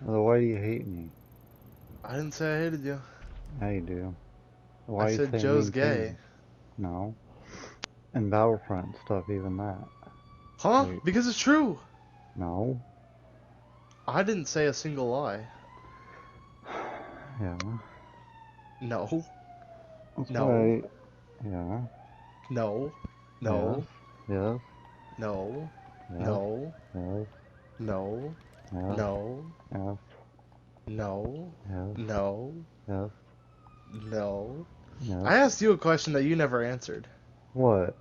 Well, why do you hate me? I didn't say I hated you. Now you do. I Why you said say Joe's mean gay. things? No. And Battlefront stuff, even that. Huh? Wait, Because it's true. no? I didn't say a single lie. Yeah. No. That's No. right. Yeah. No. Yes. No. Yes. No. Yes. No. Yes. No. Yes. No. Yes. No. Yes. No. Yes. No. Yes. I asked you a question that you never answered. What?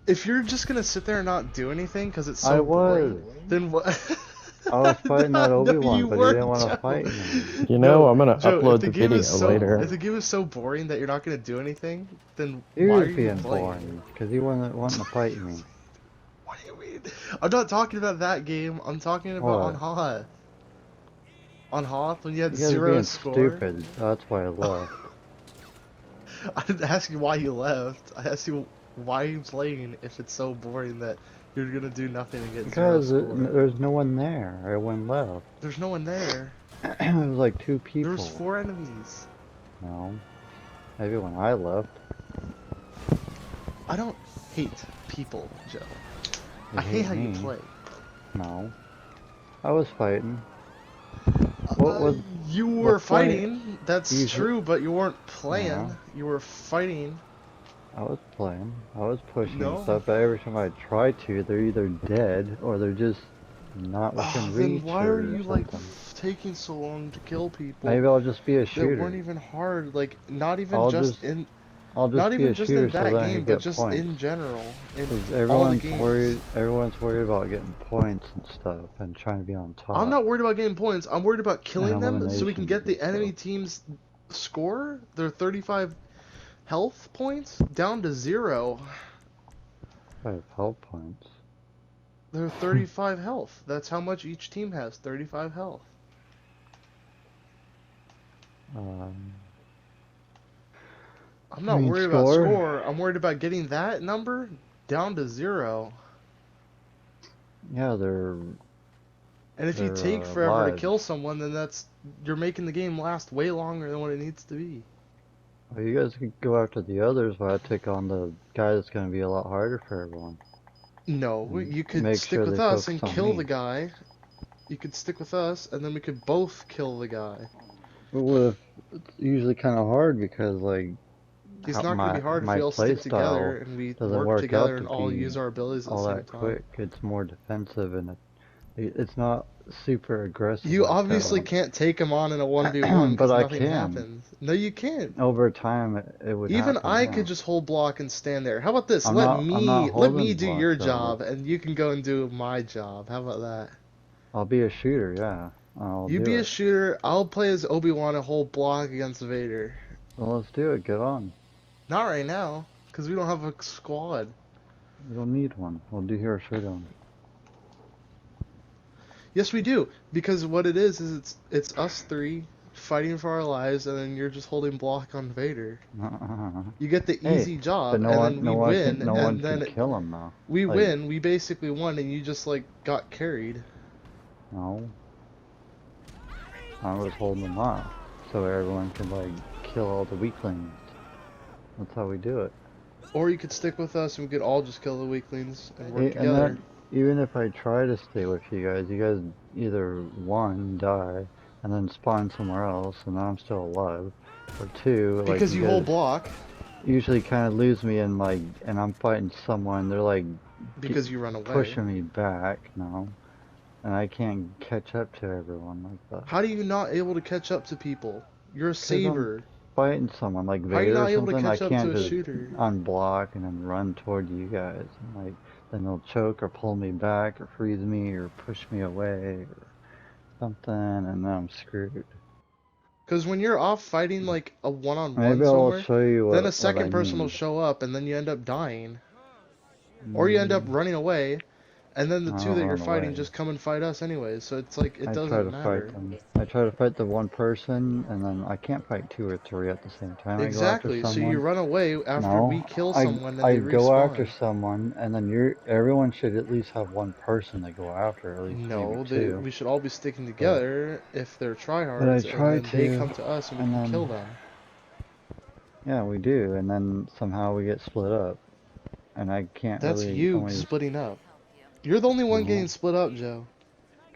If you're just gonna sit there and not do anything because it's I so boring, was. then what? I was fighting that No, Obi-Wan, you but he didn't weren't, want to Joe. fight me. You know, Joe, I'm gonna Joe, if upload the the game is video so if later. the game is so boring that you're not gonna do anything, then He why was are you being playing? boring, because he wasn't wanting to fight me. What do you mean? I'm not talking about that game. I'm talking about on What? Hoth. On Hoth, when you had You guys are zero being score. stupid. That's why I left. I didn't ask you why you left. I asked you why you playing if it's so boring that you're gonna do nothing and get zero Because score. there's no one there. Everyone left. There's no one there. It was like 2 There was people. 4 enemies. No. Maybe when I left. I don't hate people, Joe. You I hate hate how you me. play. No. I was fighting. What was... You were What's my... fighting, that's true, but you weren't playing. Yeah. You were fighting. I was playing. I was pushing and No. stuff, but every time I try to, they're either dead or they're just not within Then reach why are or you like something. taking so long to kill people Maybe I'll just be a that weren't shooter. even hard? Like not even I'll just just in I'll not just be even a just in shooter so that then I game, can but get just points. in general in Because all the games. everyone's worried about getting points and stuff and trying to be on I'm top not worried about getting points. I'm worried about and killing them so we can eliminations get and the enemy stuff. team's score, their 35 health points, down to 0. I have health points. They're 35 health. That's how much each team has, 35 health. Um, I'm you not mean worried about score? score. I'm worried about getting that number down to 0. Yeah, And if you they're take forever to lives. kill someone, then you're making the game last way longer than what it needs to be. Well, you guys could go after the others while I take on the guy that's going to be a lot harder for everyone. No, And you could make stick sure with they us focus and on kill me. the guy. You could stick with us, and then we could both kill the guy. But what if it's usually kind of hard because like It's not going to be hard if my we all play stick style together and we doesn't work work together out to and all be use our abilities at the all same that time. quick. It's more defensive and it's not super aggressive You like obviously that. can't take him on in a 1v1 But because I nothing can. happens. No, you can't. Over time, it would Even happen. I Yeah. could just hold block and stand there. How about this? I'm not Let me holding do block your though. job and you can go and do my job. How about that? I'll be a shooter. Yeah, I'll You do be a it. shooter, I'll play as Obi-Wan and hold block against Vader. Well, let's do it. Get on. Not right now, because we don't have a squad. We don't need one. We'll do Hero Showdown. Yes, we do, because what it is it's us three fighting for our lives, and then you're just holding block on Vader. You get the Hey, easy but job, and then we win, no one and can then kill him though. we Like, win. We basically won, and you just like got carried. no, I was holding him off so everyone could like kill all the weaklings. That's how we do it. Or you could stick with us, and we could all just kill the weaklings and work And that, together. even if I try to stay with you guys either one, die, and then spawn somewhere else, and then I'm still alive, or two, like Because you hold block. usually kind of lose me and like, and I'm fighting someone, they're like Because you run away. pushing me back, no, and I can't catch up to everyone like that. How are you not able to catch up to people? You're a 'Cause I'm saver. fighting someone like How are you Vader or not able to something, I catch up to can't a just shooter? unblock and then run toward you guys. And, like, then they'll choke or pull me back or freeze me or push me away or something, and then I'm screwed. Because when you're off fighting like a one-on-one Maybe I'll somewhere, show you then a what I second person will need. show up and then you end up dying. Or you end up running away, And then the I two don't that you're run fighting away. just come and fight us anyways, so it's like, it I try doesn't to fight matter. them. I try to fight the one person, and then I can't fight two or three at the same time. I go after Exactly, so you someone. run away after we No, kill I someone and I they go after respawn. someone, and then everyone should at least have one person they go after, at least maybe No, two. we should all be sticking But together if they're I tryhards, and try then they to, come to us and we and can then kill them. yeah, we do, and then somehow we get split up, and I can't That's really you only splitting up. You're the only one getting no, split up, Joe.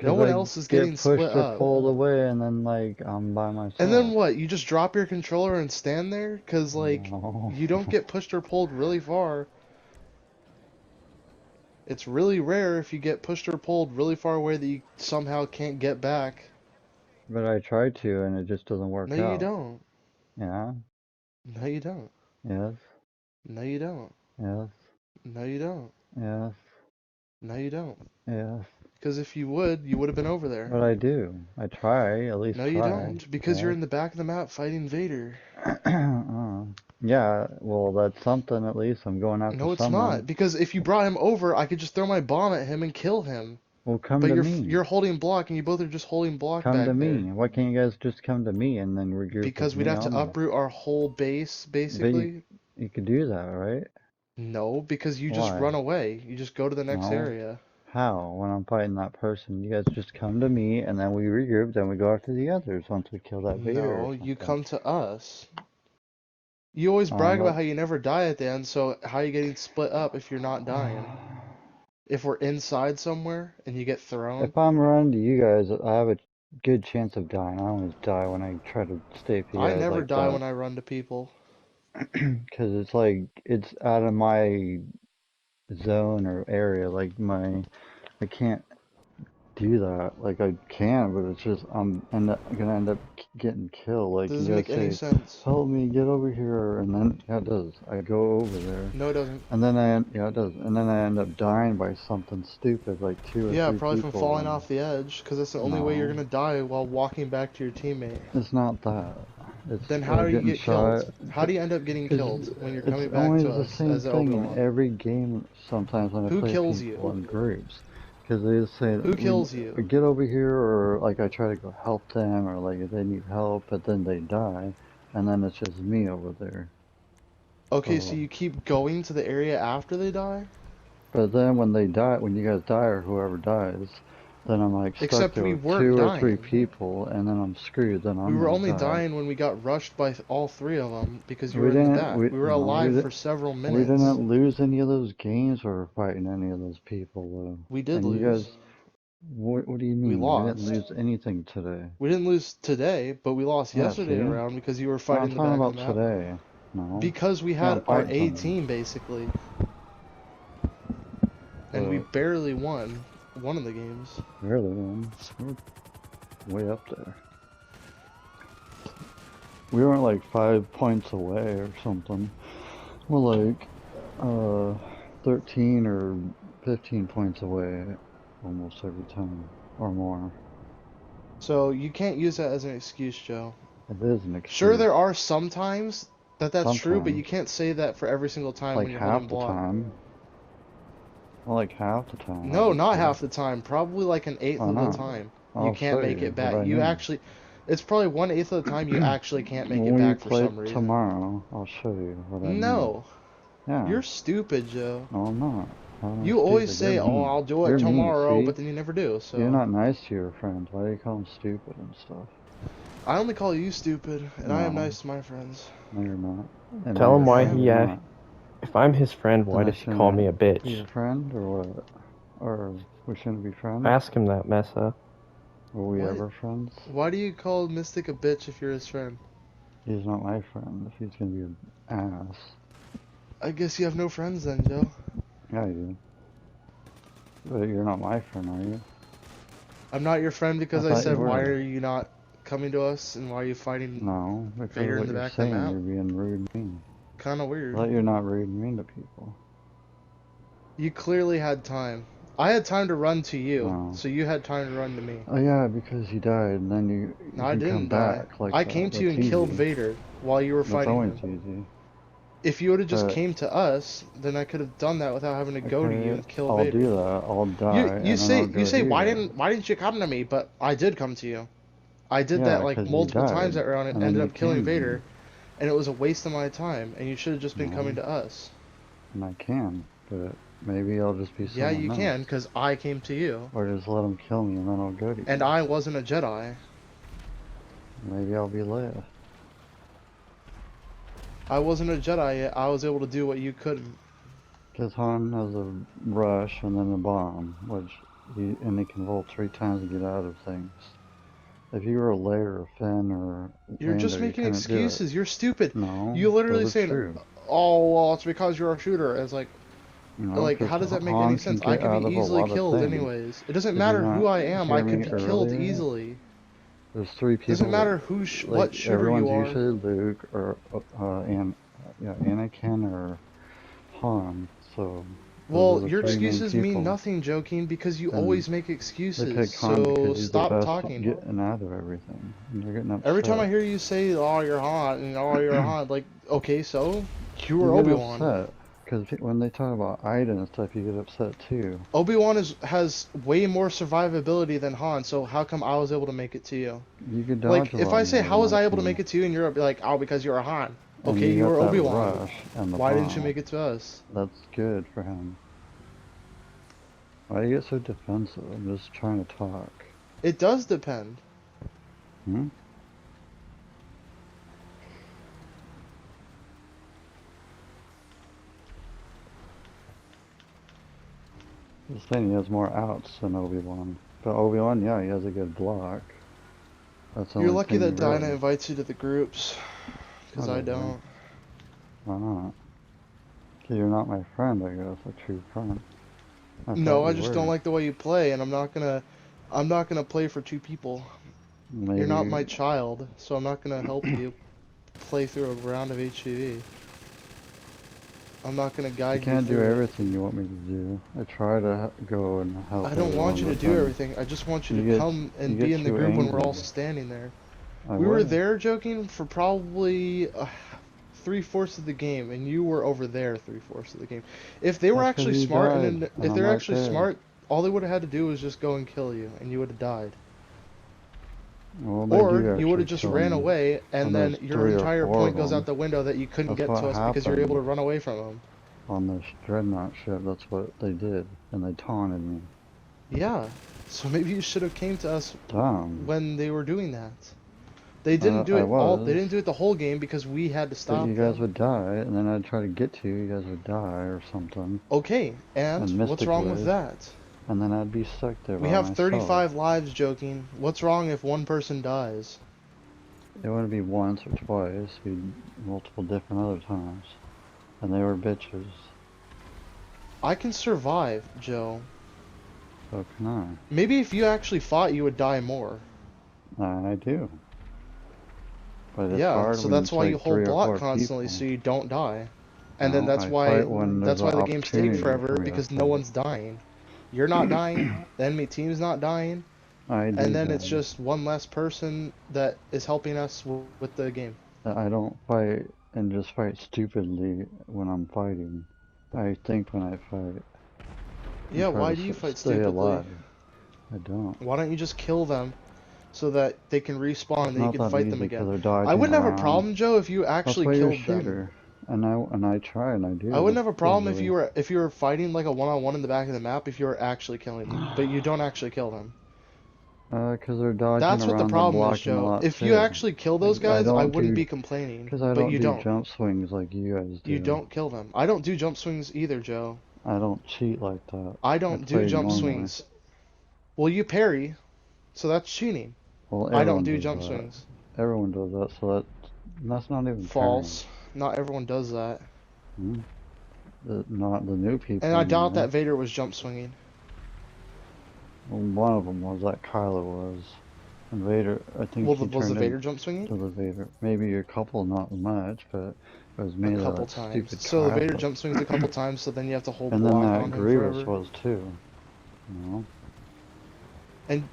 No because one I else is get getting split pushed or up. pulled away, and then like I'm by And then myself. what? You just drop your controller and stand there? Cause like, No. you don't get pushed or pulled really far. It's really rare if you get pushed or pulled really far away that you somehow can't get back. But I try to, and it just doesn't No, work you out. don't. Yeah. No, you don't. Yes. No, you don't. Yes. No, you don't. Yes. No, you don't. Yes. Because if you would have been over there. But I do. I try. At least No, you try. don't. Because you're Yes. in the back of the map fighting Vader. Yeah. Well, that's something. At least I'm going after No, it's someone. not. Because if you brought him over, I could just throw my bomb at him and kill him. Well, come But to me. you're holding block, and you both are just holding block Come to back me. there. Why can't you guys just come to me and then regroup Because with we'd me have to only? uproot our whole base, But basically. you could do that, right? No, because you just Why? run away. You just go to the next No. area. How? When I'm fighting that person, you guys just come to me and then we regroup, then we go after the others once we kill that Vader or No, you something. come to us. You always brag about Look. how you never die at the end, so how are you getting split up if you're not dying? If we're inside somewhere and you get thrown? If I'm running to you guys, I have a good chance of dying. I always die when I try to stay for you I guys never like die that. when I run to people. Because it's like, it's out of my zone or area. Like I can't do that. Like I can, but it's just gonna end up getting killed. Like you Doesn't guys make any say, sense. "Help me, get over here," and then yeah, it does. I go over there, No, it doesn't. and then yeah, it does, and then I end up dying by something stupid, like two or Yeah, three probably from people. falling And off the edge, because that's the only way you're no, gonna die while walking back to your teammate. it's not that. It's Then how do you getting get killed? shot. How do you end up getting Because killed when you're it's coming back always to the us same as thing in Obi-Wan? every game. Sometimes when I Who play kills people in you? groups. Because they just say, Who kills you? get over here, or like I try to go help them, or like if they need help, but then they die, and then it's just me over there. Okay, so So, you keep going to the area after they die? but then when they die, when you guys die or whoever dies, then I'm like stuck Except there we with weren't two or three dying. people, and then I'm screwed. Then We I'm were gonna only die. dying when we got rushed by all three of them because you We were in the didn't. back. We were No, alive for several we minutes. didn't lose any of those games or fighting any of those people though. We did And you lose. guys. What do you We mean? We didn't lost. lose anything today. We didn't lose today, but we lost Yeah, yesterday see? around because you were No, fighting I'm the talking back of about the map. today. No. Because we Yeah, had I'm our fighting A something. team basically, and we But barely won one of the games. really, man, we're way up there. We weren't like 5 points away or something. We're like 13 or 15 points away almost every time or more. So you can't use that as an excuse, Joe. It is an Sure, excuse. there are some times that's true, but you Sometimes. can't say that for every single time when Like you're half holding the block. time. Well, like half the time. I No, would not say. half the time. Probably like an eighth Why of the not? time. You I'll can't show make you it what I back. You mean. actually, it's probably 1/8 of the time you actually can't make it When we back for play some reason. tomorrow, I'll show you what I mean. No, Yeah. you're stupid, Joe. No, I'm not. I'm not You always stupid. say, You're "Oh, mean. I'll do it You're mean, tomorrow," see? but then you never do. So You're not nice to your friends. Why do you call them stupid and stuff? I only call you stupid, and I am No. nice to my friends. No, you're not. And Tell him you're why I am. he, not. if I'm his friend, why Then I does he call me a shouldn't be bitch? your friend, or what? Or we shouldn't be friends? Ask him that, Mesa. Were we What? ever friends? Why do you call Mystic a bitch if you're his friend? He's not my friend if he's gonna be an ass. I guess you have no friends then, Joe. Yeah, I do. But you're not my friend, are you? I'm not your friend because I I thought said, you why were. are you not coming to us, and why are you fighting No, because Vader of in what the you're back of the saying, map? you're being rude and mean. Kind of I weird. thought you're not rude and mean to people. You clearly had time. I had time to run to you, No. so you had time to run to me. Oh yeah, because you died, and then you No, I can come didn't die. back like I that. came to you That's and killed easy. Vader while you were That's fighting always him. easy. If you would have just But came to us, then I could have done that without having to go to you okay, and kill I'll Vader. do that. I'll die, You and you then I'll say you go say to you. why didn't you come to me? But I did come to you. I did that Yeah, like because you multiple times died, that round and and then ended you up killing came to me. Vader, and it was a waste of my time. And you should have just been coming No, to us. and I can, but maybe I'll just be Yeah, you someone else. can, because I came to you, Or just let them kill me, and then I'll go to and you. I wasn't a Jedi. Maybe I'll be Leia. I wasn't a Jedi yet. I was able to do what you couldn't. Because Han has a rush and then a bomb, and he can roll 3 times to get out of things. If you were a Leia or Finn or You're just Lando, you making couldn't do it. excuses. You're stupid. No, You literally those are saying, true. "Oh, well, it's because you're a shooter." It's No, like, because how does that make any Han can sense? I get could be out of a easily lot of killed things. anyways. It doesn't Did you matter who not I am. I hear could me be killed earlier? easily. There's 3 Doesn't people matter that, what like, shooter you everyone's are. usually Luke or, Anakin or Han, so those Well, are the your 3 main excuses mean people. nothing, joking, because you And always make they excuses. pick Han So because he's the stop best talking. getting out of everything. And you're getting Every time I upset. hear you say, "Oh, you're hot," and "Oh, you're hot," like, okay, so you You were get Obi-Wan. upset because when they talk about Ida and stuff, you get upset too. Obi-Wan has way more survivability than Han, so how come I was able to make it to you? You could Like, dodge a if lot I say, more how than was I I able to make can. it to you, and you're like, oh, because you're a Han. And Okay, you you got were that Obi-Wan. rush and the Why didn't you bomb. make it to us? That's good for him. Why do you get so defensive? I'm just trying to talk. It does depend. Hmm? Just saying he has more outs than Obi-Wan. But Obi-Wan, yeah, he has a good block. That's the You're only lucky thing that Dinah really. invites you to the groups, because I Whatever. don't. Why not? 'Cause you're not my friend, I guess, a true friend. I thought No, I you just don't were. like the way you play, and I'm not gonna play for 2 people. You're not Maybe my child, so I'm not gonna help you play through a round of HCV. I'm not gonna I guide you can't do through it. everything you want me to do. I try to go and help I don't want everyone, you to but do then everything. I just want you you to get come you and be get in the too group when we're all angry. standing there. I We were was. there joking for probably 3/4 of the game, and you were over there 3/4 of the game. If they were That's because actually you smart, died, and and if I'm they're right actually there. smart, all they would have had to do was just go and kill you, and you would have died. Well, they Or do you would actually have just kill ran me, away, and and then there's your 3 or 4 entire point of goes out them. the window that you couldn't That's get what to us because you're able happened to run away from them. on this dreadnought ship. That's what they did, and they taunted me. Yeah. So maybe you should have came to us Dumb. when they were doing that. They didn't do I it all. They was, didn't do it the whole game because we had to but you stop guys them. would die, and then I'd try to get to you. You guys would die or something, Okay, and and what's Mystic wrong with would, that? and then I'd be stuck there We by have myself. 35 lives, joking. What's wrong if one person dies? It wouldn't be once or twice. It'd be multiple different other times, and they were bitches. I can survive, Joe. So can Maybe if you actually fought, you would die more. I? I do. But it's Yeah, hard so when that's it's why you like hold 3 or block 4 constantly people. so you don't die. And then No, that's I why fight when there's that's an why the games take opportunity forever for me to because no fight. one's dying. You're not dying, the enemy team's not dying, I and do then it's die. just one less person that is helping us with the game. I don't fight and just fight stupidly when I'm fighting. I think when I fight and Yeah, try to why do you fight stay stupidly? alive. I don't. Why don't you just kill them so that they can respawn It's and then you not can that fight them easy because again? they're I dodging wouldn't have a around. problem, Joe, if you That's actually why you're a killed them. shooter. And I try and I I do wouldn't have a problem usually. if you were fighting like a one-on-one in the back of the map if you were actually killing them, but you don't actually kill them. 'Cause they're dodging That's what the around, they're problem is, blocking a Joe. lot If you too. actually kill those Like I guys, I don't wouldn't do, be complaining, 'cause I but don't you do don't. jump swings like you guys You do. don't kill them. I don't do jump swings either, Joe. I don't cheat like that. I I don't do play jump normally. swings. Well, you parry, so that's cheating. Well, I don't everyone do does jump that. swings. Everyone does that, so that's not even pairing. False. Not everyone does that. Hmm? Not the new And people I doubt anyway. that Vader was jump swinging. Well, one of them was that Kylo was. And Vader, I think Well, he was the turned Vader jump swinging? into the Vader. Maybe a couple, not much, but it was A mainly couple that times. stupid So the Vader Kylo. jump swings a couple times, so then you have to hold And then block that on him Grievous forever. was too. You know? And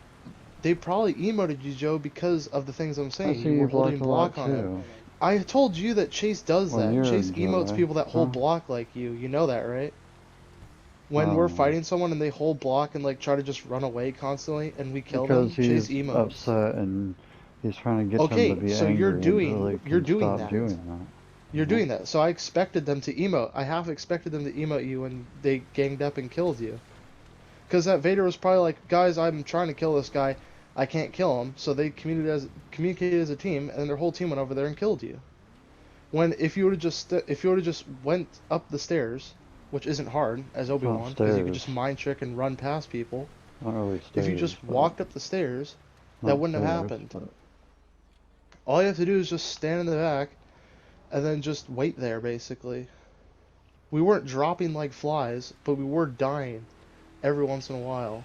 they probably emoted you, Joe, because of the things I'm I saying. see You you were blocked holding a lot block on him. too. I told you that Chase does Well, that. you're a Chase emotes Jedi, people that hold huh? block like you. You know that, right? When we're Oh, fighting someone and they hold block and like try to just run away constantly and we kill because them, Chase he's emotes. upset and he's trying to get them to Okay, be so you're angry until doing they you're can doing stop that. doing that. You're You know? doing that. So I expected them to emote. I half expected them to emote you when they ganged up and killed you. Because that Vader was probably like, guys, I'm trying to kill this guy. I can't kill him. So they communicated as a team, and their whole team went over there and killed you. When if you would have just went up the stairs, which isn't hard as It's not Obi-Wan, because you could stairs. just mind trick and run past people. Not really If you stairs, just but walked up the stairs, that not wouldn't have stairs, happened. but All you have to do is just stand in the back, and then just wait there, basically. We weren't dropping like flies, but we were dying every once in a while,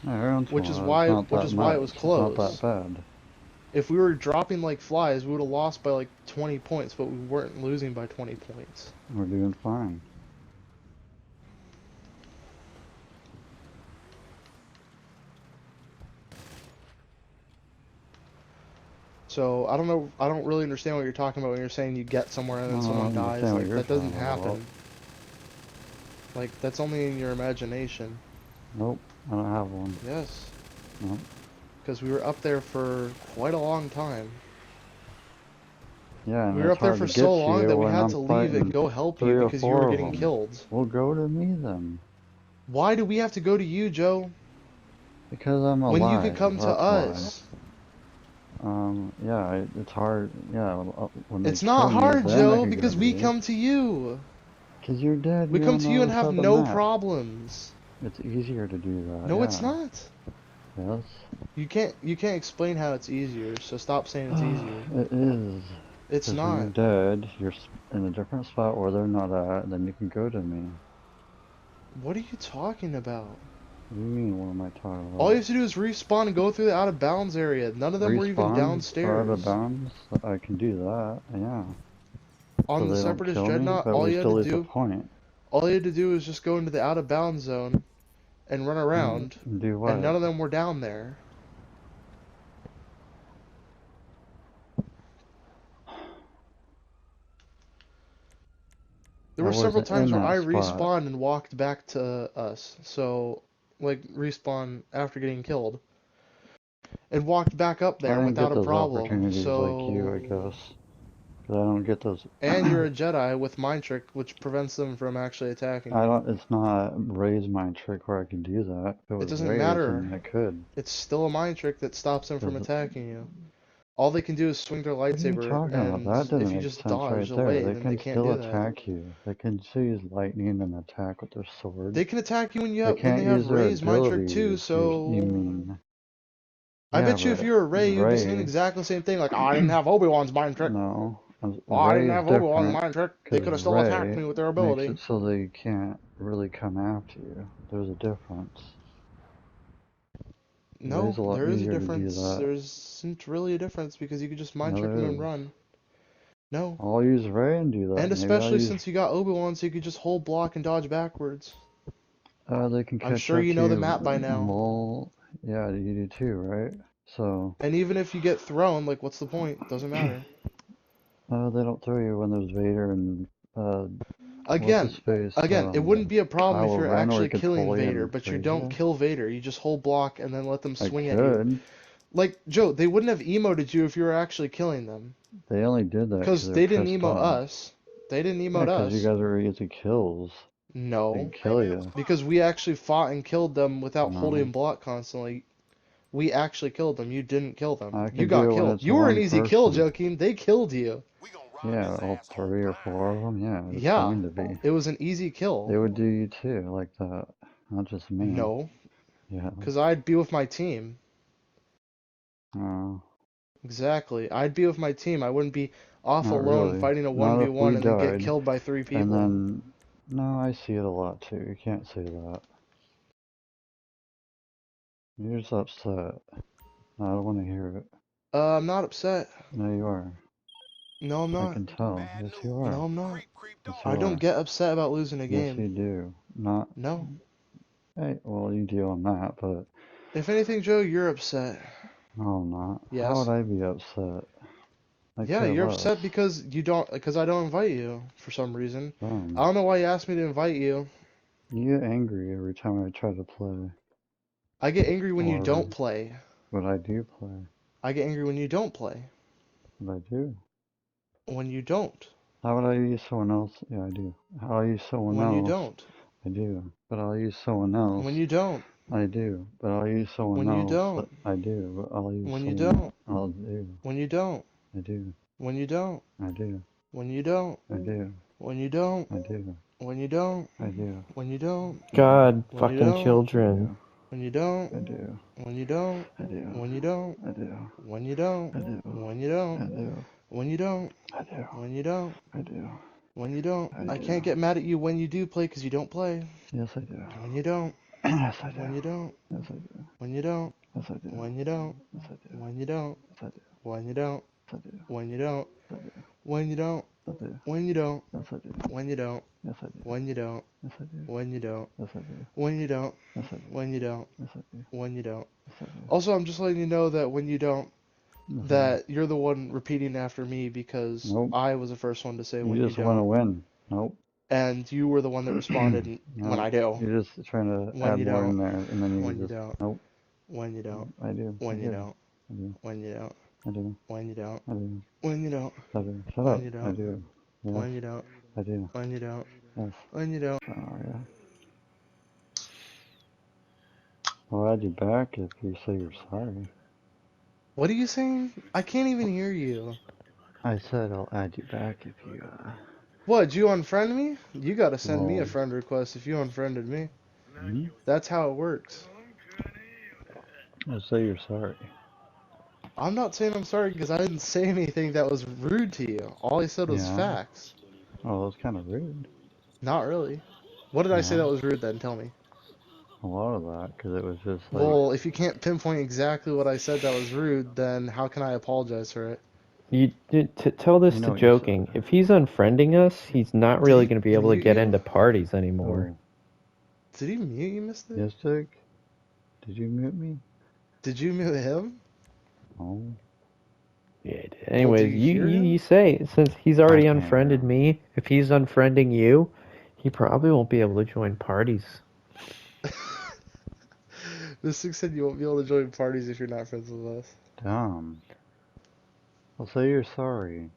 yeah, every once in a which is while, it's why not which that is why it much. was It's not that close. bad. If we were dropping like flies, we would have lost by like 20 points, but we weren't losing by 20 points. We're doing fine. So I don't know, I don't really understand what you're talking about when you're saying you get somewhere and I then don't someone dies. understand what Like you're that doesn't talking about. happen. Like that's only in your imagination. Nope, I don't have one. Yes, Nope. because we were up there for quite a long time. Yeah, and We were it's up there hard for to get so to long you that we when had I'm to leave and fighting go help you 3 or because you were 4 of getting them. killed. Well, go to me then. Why do we have to go to you, Joe? Because I'm When you could alive, come to that's why. us. Yeah, it's hard. Yeah, when they It's not kill me, hard, then I Joe, can go because to we you. come to you. Because you're dead, We you're come on to the you and other have side of the no map. problems. It's easier to do that, No, it's yeah. not. Yes. You can't explain how it's easier, so stop saying it's easier. It is. It's Because when you're not. dead, you're in a different spot where they're not at, and then you can go to me. What are you talking about? What do you mean, what am I talking All you about? have to do is respawn and go through the out of bounds area. None of them were even Respawn for out of downstairs. bounds? I can do that, yeah. So On the they don't Separatist kill me, Dreadnought, but we still lose a point. all you had to do is just go into the out of bounds zone and run around, Do and none what? of them were down there. There I were several wasn't in times where that I spot. respawned and walked back to us. So, like, respawn after getting killed. And walked back up I there didn't get without a those problem. opportunities like you, So, I guess. Because I don't get those. and you're a Jedi with Mind Trick, which prevents them from actually attacking I you. don't. It's not raise my trick where I can do that. If it It was doesn't raised, matter. then I could. It's still a Mind Trick that stops them from Does attacking you. All they can do is swing their What are you lightsaber, talking about? and That doesn't if you make just sense dodge right there. away, They then they can can't still do that. attack you. They can still use lightning and attack with their sword. They can attack you when They they can't have use their Rey's Mind Trick too, abilities, you so mean. I Yeah, bet you if but you were Rey, you'd be saying Ray, exactly the same thing, like, oh, I didn't have Obi-Wan's Mind Trick. no. Oh, I Ray didn't is have Obi-Wan's different Mind Trick. They because could have still attacked Ray me with their makes ability. it so they can't really come after you. There's a difference. Ray's No, a lot there is a easier to do difference. that. There isn't really a difference because you could just Mind No, Trick them there and is. run. No. I'll use Ray and do that. And Maybe I'll especially use. since you got Obi-Wan, so you could just hold block and dodge backwards. They can I'm catch sure up you to know the you. map by now. Well, yeah, you do too, right? So. And even if you get thrown, like, what's the point? Doesn't matter. They don't throw you when there's Vader and uh, what's his Again, face? it wouldn't be a problem if Kylo you're Ren, where he actually could killing fully Vader, but you freeze don't you. kill Vader. You just hold block and then let them I swing at you. could. Like, Joe, they wouldn't have emoted you if you were actually killing them. They only did that because Because they're they didn't pissed emote off. us. They didn't Yeah, emote because you us. guys were easy kills. They No. could kill you. Because we actually fought and killed them without No, holding block constantly. We actually killed them. You didn't kill them. I You could do got it when killed. it's You were an one easy kill, person. Joaquin. They killed you. Yeah, all 3 or 4 of them. Yeah, it's Yeah. going to be. It was an easy kill. They would do you too, like that. Not just me. No. Yeah. Because I'd be with my team. Oh, Exactly. I'd be with my team. I wouldn't be off not alone really. fighting a Not if we 1v1 and then get died. killed by 3 And people. then, no, I see it a lot too. You can't say that. You're just upset. I don't want to hear it. I'm not upset. No, you are. No, I'm I not. can tell. Yes, you No, are. I'm not. Yes, you I don't are. get upset about losing a Yes, game. you do. Not. No. Hey, well, you do on that, but If anything, Joe, you're upset. no, I'm not. How Yes. would I be upset? I Yeah, care you're less. upset because I don't invite you for some reason. I Dumb. don't know why you asked me to invite you. You get angry every time I try to play. I get angry when you Or don't play. what I do play. I get angry when you don't play. What I do. When you don't. How would I use someone else? Yeah, I do. How I use someone When you else? don't. I do. But I'll use someone else. When you don't. I do. But I'll use someone When you else. don't. I do. But I'll use When you someone. don't. I'll do. When you don't. I do. When you don't. I do. When you don't. I do. When you don't. I do. When you don't. I do. When you don't. I do. God, When you fucking don't. I children. do. When you don't. I do. When you don't. I do. When you don't. I do. When you don't. I do. When you don't. I do. When you don't. I do. When you don't. I do. When you don't. I I do. can't get mad at you when you do play because you don't play. Yes, I do. When you don't. Yes, I do. When you don't. Yes, I do. When you don't. Yes, I do. When you don't. Yes, I do. When you don't. Yes, I do. When you don't. Yes, I do. When you don't. Yes, I do. When you don't. Yes, I do. When you don't. Yes, I do. When you don't. Yes, I do. When you don't. Yes, I do. When you don't. Yes, I do. When you don't. Yes, I do. When you don't. Yes, I do. When you don't. Yes, I do. Also, I'm just letting you know that when you don't, Yes, I do. that you're the one repeating after me because Nope. I was the first one to say when You you just want to don't, win. Nope. and you were the one that responded when No. I do. You're just trying to When add you more in don't. there, and then you When you just don't. nope. When you don't. I do. When I you do. don't. I do. When you don't. I do. When you don't. I do. When you don't. I do. Shut When up. you I don't. do. Yes. When you don't. I do. When you don't. Yes. When you don't. Oh yeah. I'll add you back if you say you're sorry. What are you saying? I can't even hear you. I said I'll add you back if you What, you unfriend me? You gotta send me a well, friend request if you unfriended me. hmm? That's how it works. I'll say you're sorry. I'm not saying I'm sorry because I didn't say anything that was rude to you. All I said was Yeah. facts. Oh, that's kind of rude. Not really. What did I say Yeah. that was rude then? Tell me. A lot of that, because it was just like, Well, if you can't pinpoint exactly what I said that was rude, then how can I apologize for it? Tell this you to know what you Joking. said. If he's unfriending us, he's not Did really he going to be able to mute get you? into parties anymore. Oh, Did he mute you, Mystic? yes, Dick? Did you mute me? Did you mute him? Oh, Yeah, he did. Well, do Anyways, you you, hear you, him? you say, since he's I already can't hear unfriended him. me, if he's unfriending you, he probably won't be able to join parties. Mystic said you won't be able to join parties if you're not friends with us. Dumb. I'll say you're sorry.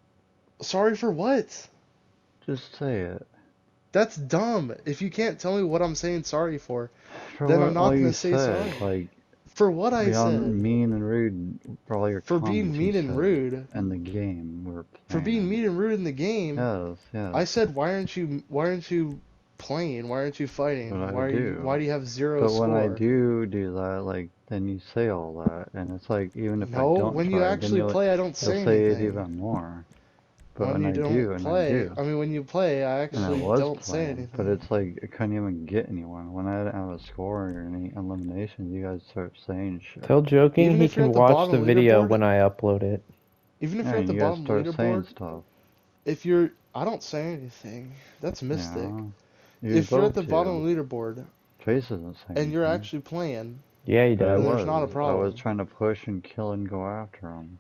Sorry for what? Just say it. That's dumb. If you can't tell me what I'm saying sorry for, For then I'm what all not you gonna say said, sorry. like, For what I beyond said. mean and rude, for all your For being comments you mean and said rude. in the game we're For being playing. mean and rude in the game. Yes, I yes. said why aren't you playing? Why aren't you But fighting? I Why do. do you have zero But when I score? do that, like, then you say all that, and it's like, even if I No, don't when you try, then actually play I don't you'll say say it anything. even more. But When when you I don't do, and I play, do, I mean when you play I and I actually was don't say playing, but anything. it's like I couldn't even get anyone. When I didn't have a score or any eliminations, you guys start saying shit. Tell Joking Even he if you're can at the watch the bottom video leaderboard, when I upload it. even if Yeah, you're at and the you guys bottom start saying leaderboard, stuff. if you're I don't say anything. That's Mystic. Yeah, you If you're at both the bottom do. leaderboard Chase doesn't say and you're anything. actually playing, Yeah, he But I then does. there's not a I was problem. trying to push and kill and go after him.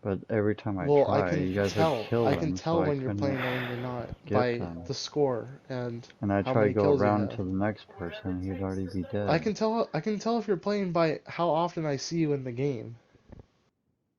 But every time I Well, try, you guys would kill I can them, so tell I when you're couldn't playing and when you're not get by them. the score and And I how try to many go kills you around have. to the next person, he'd already be dead. I can tell if you're playing by how often I see you in the game.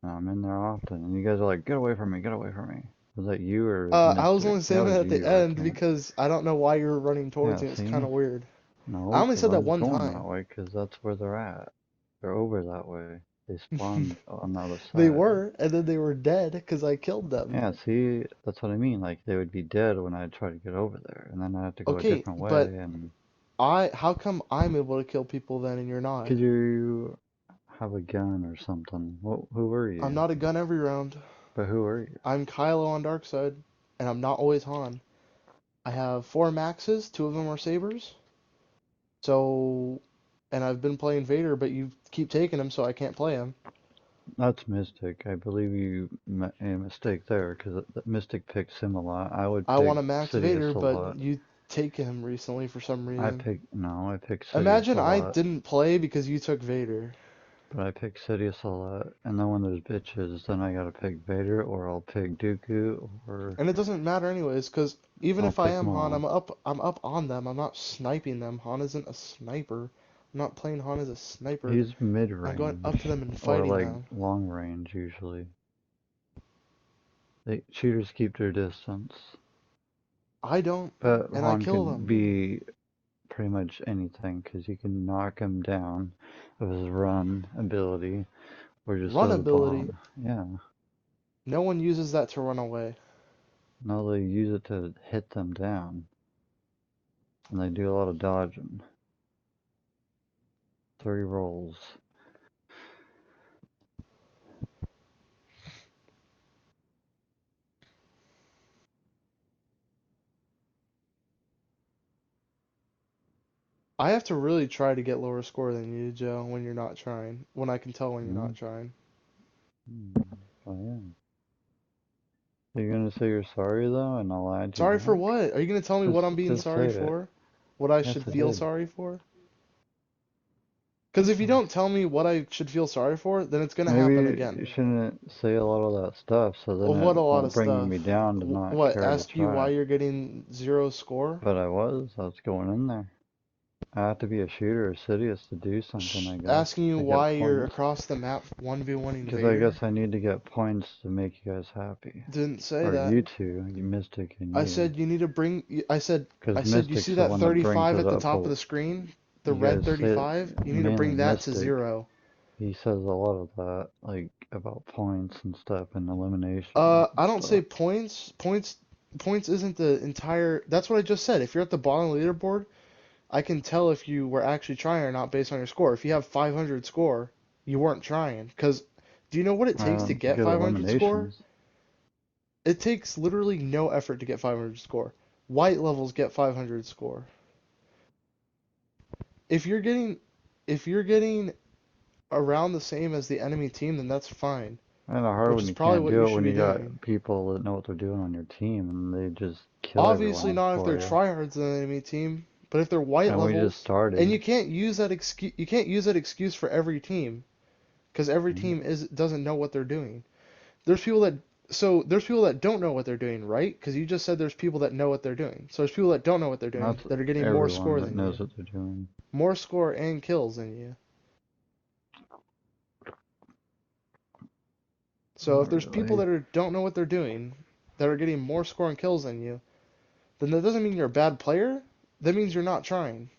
And I'm in there often, and you guys are like, get away from me, get away from me. Was that you or I was Mystic? only That saying was that at the you, I end can't. because I don't know why you're running Yeah, towards me. It's kind see? of weird. I No, only 'cause said I that was one going that time. way, 'cause that's where they're at. They're over that way. They spawned on the other They side. were, and then they were dead because I killed them. Yeah, see, that's what I mean. Like, they would be dead when I try to get over there, and then I have to go a Okay, different but way, and how come I'm able to kill people then and you're not? 'cause you have a gun or something. Who were I'm you? not a gun every round. But who are you? I'm Kylo on Darkseid, and I'm not always Han. I have 4 maxes, 2 of them are sabers. So, and I've been playing Vader, but you keep taking him, so I can't play him. That's Mystic. I believe you made a mistake there, 'cause Mystic picks him a lot. I would I pick want to max Vader, Sidious a but lot. you take him recently for some reason. No, I pick Sidious Imagine a I lot. didn't play because you took Vader. But I pick Sidious a lot, and then when there's bitches, then I gotta pick Vader, or I'll pick Dooku, or And it doesn't matter anyways, because even I'll if I pick am Han, Maul. I'm up on them. I'm not sniping them. Han isn't a sniper. I'm not playing Han as a sniper. He's I'm going up mid-range, to them and or fighting like them. long range usually. Cheaters keep their distance, I don't, but and I Han kill can them. be pretty much anything, because you can knock him down with his run ability, or just Run throw the ability, bomb. Yeah. no one uses that to run away. No, they use it to hit them down, and they do a lot of dodging. 3 rolls. I have to really try to get lower score than you, Joe, when you're not trying. When I can tell when you're Hmm? not trying. Oh yeah. Are you gonna say you're sorry though, and I'll add you Sorry for back? what? Are you gonna tell me what I'm being Just sorry say it. for? What I Yes, should I feel did. sorry for? Because if you don't tell me what I should feel sorry for, then it's gonna happen Maybe again. you shouldn't say a lot of that stuff, so then Of what, a it lot won't of bring stuff. me down to not What, care to ask you why try. you're getting 0 score? But I was going in there. I have to be a shooter or Sidious to do something, I guess, Asking you to get why you're points. across the map 1v1ing Because I Vader? guess I need to get points to make you guys happy. Didn't say Or that. you two, you Mystic and I you. said you need to bring. I Because said you see Mystic's the that one that brings 35 it at the up. top of the screen? The You red guys say, 35? You need to mainly bring that to Mystic, 0. he says a lot of that, like about points and stuff and eliminations and I don't say stuff. points. Points isn't the entire. That's what I just said. If you're at the bottom of the leaderboard, I can tell if you were actually trying or not based on your score. If you have 500 score, you weren't trying. Because do you know what it I takes to don't get get 500 score? eliminations. It takes literally no effort to get 500 score. White levels get 500 score. If you're getting if you're getting around the same as the enemy team, then that's fine, Kind of hard which when is you probably can't what you do it should when be you doing. got people that know what they're doing on your team and they just kill Obviously everyone not if they're for you. tryhards in the enemy team, but if they're white And we just levels, and started. you can't use that excuse for every team, because every Mm, team doesn't know what they're doing. There's people that there's people that don't know what they're doing, right? Because you just said there's people that know what they're doing. So there's people that don't know what they're doing That's that are getting more everyone score that than knows you, what they're doing. more score and kills than you. So if Not there's people really. that don't know what they're doing, that are getting more score and kills than you, then that doesn't mean you're a bad player. That means you're not trying.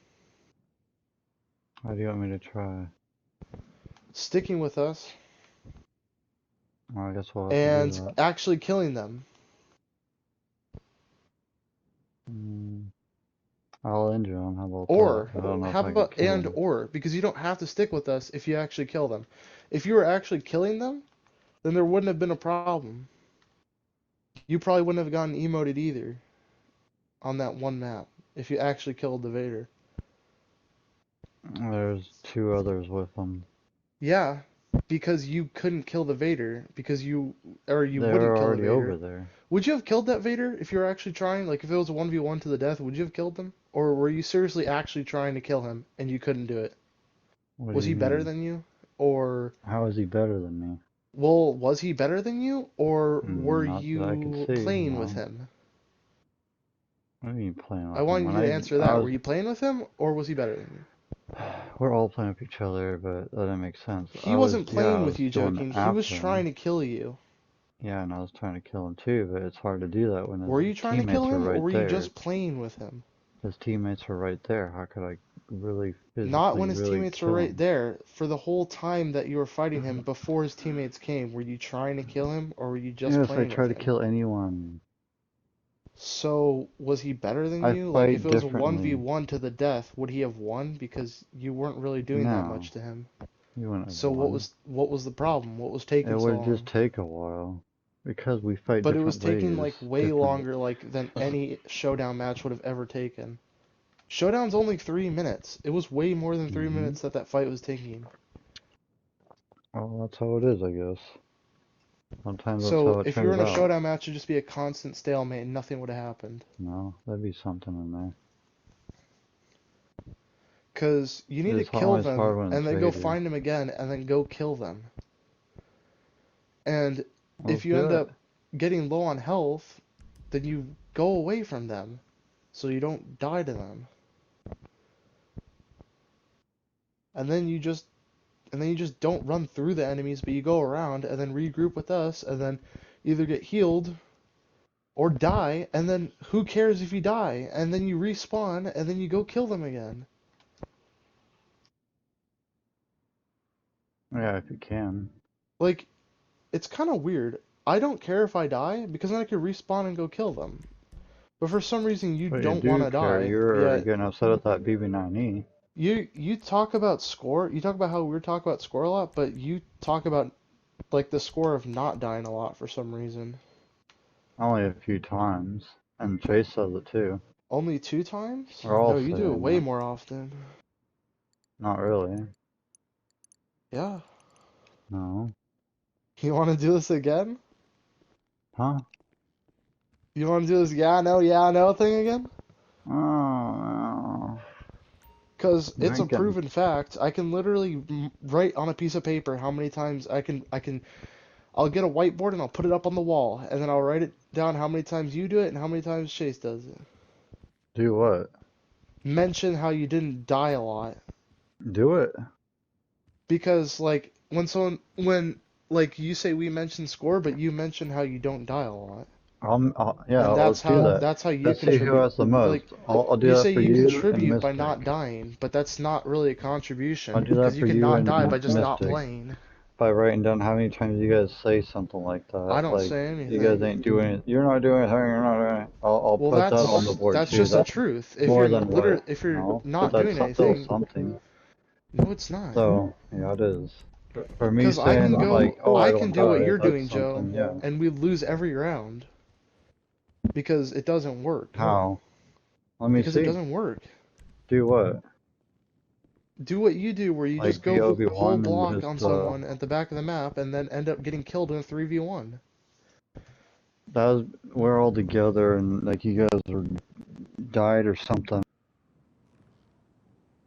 How do you want me to try? Sticking with us Well, I guess we'll have to do and that. actually killing them. Mm, I'll injure them. How about that? Or I don't know if how I can about kill and them. or because you don't have to stick with us if you actually kill them. If you were actually killing them, then there wouldn't have been a problem. You probably wouldn't have gotten emoted either on that one map if you actually killed the Vader. There's 2 others with them. Yeah, because you couldn't kill the Vader because you They wouldn't were kill the already over Vader. there. Would you have killed that Vader if you were actually trying? Like if it was a 1v1 to the death, would you have killed him? Or were you seriously actually trying to kill him and you couldn't do it? What do Was you he better mean? than you? Or How is he better than me? well, was he better than you or were Not that I could you see, playing with no. him? What do you mean playing I with him? want When you to answer I that. was, Were you playing with him or was he better than you? we're all playing with each other, but that didn't make sense. He wasn't Yeah, playing I with was you, going joking. He was after trying him. to kill you. Yeah, and I was trying to kill him too, but it's hard to do that when his Were you trying to kill teammates are him or right were you there. just playing with him? His teammates were right there. How could I really Not physically when his really teammates were kill right him? there. For the whole time that you were fighting him before his teammates came, were you trying to kill him or were you just Yes, I playing with try to him? kill anyone. So, was he better than I you? Like, if fight it was a differently. 1v1 to the death, would he have won? Because you weren't really doing that No, much to him. you wouldn't have So won. what was the problem? What was It taking so would just long? take a while. Because we fight But it was different taking ways. like way Different. longer like than any showdown match would have ever taken. Showdown's only 3 minutes. It was way more than three Hmm. minutes that that fight was taking. Well, that's how it is, I guess. Sometimes that's So how it if you were turns in a out. showdown match, it'd just be a constant stalemate and nothing would have happened. No, that'd be something in there. Because you need to It's kill always them hard when and it's then go Vader. find them again and then go kill them. And Let's if you do end it. up getting low on health, then you go away from them so you don't die to them. And then you just don't run through the enemies, but you go around and then regroup with us and then either get healed or die, and then who cares if you die? And then you respawn and then you go kill them again. Yeah, if you can. Like, it's kind of weird. I don't care if I die because then I could respawn and go kill them. But for some reason you But you don't want do to care. die. You're Yet getting upset at that BB9E. you talk about score. You talk about how we talk about score a lot, but you talk about like the score of not dying a lot for some reason. Only a few times. And Chase says it too. Only 2 times? We're all No, you do it saying way that. more often. Not really. Yeah. No. You want to do this again? Huh? You want to do this yeah, no thing again? Oh, Because no. it's a proven fact. I can literally write on a piece of paper how many times I'll get a whiteboard and I'll put it up on the wall, and then I'll write it down how many times you do it and how many times Chase does it. Do what? Mention how you didn't die a lot. Do it. Because, like, when, like, you say we mention score, but you mention how you don't die a lot. Yeah, And let's do that. that's how you Let's see who contribute. has the most. Like, I'll do you that say for you you and contribute by not Mystic. dying, but that's not really a I'll contribution, do that because you for can you not and die by just not Mystic. playing. By writing down how many times you guys say something like that. I don't Like, say you guys anything. ain't doing it. You're not doing anything. You're not doing it. I'll Well, put that on the board that's too. just the That's truth. If more you're than what? if you're No, but not that's doing still anything, something. no, it's not. So, yeah, it is. For me Because I saying, can like, oh, I I can don't do what die, you're doing, that's Joe, something, yeah. and we lose every round because it doesn't work. How? Let me Because it see. doesn't work. Do what? Do what you do, where you just Like, go be whole Obi-Wan and block on just, someone at the back of the map, and then end up getting killed in a 3v1. we're all together and, like, you guys were died or something.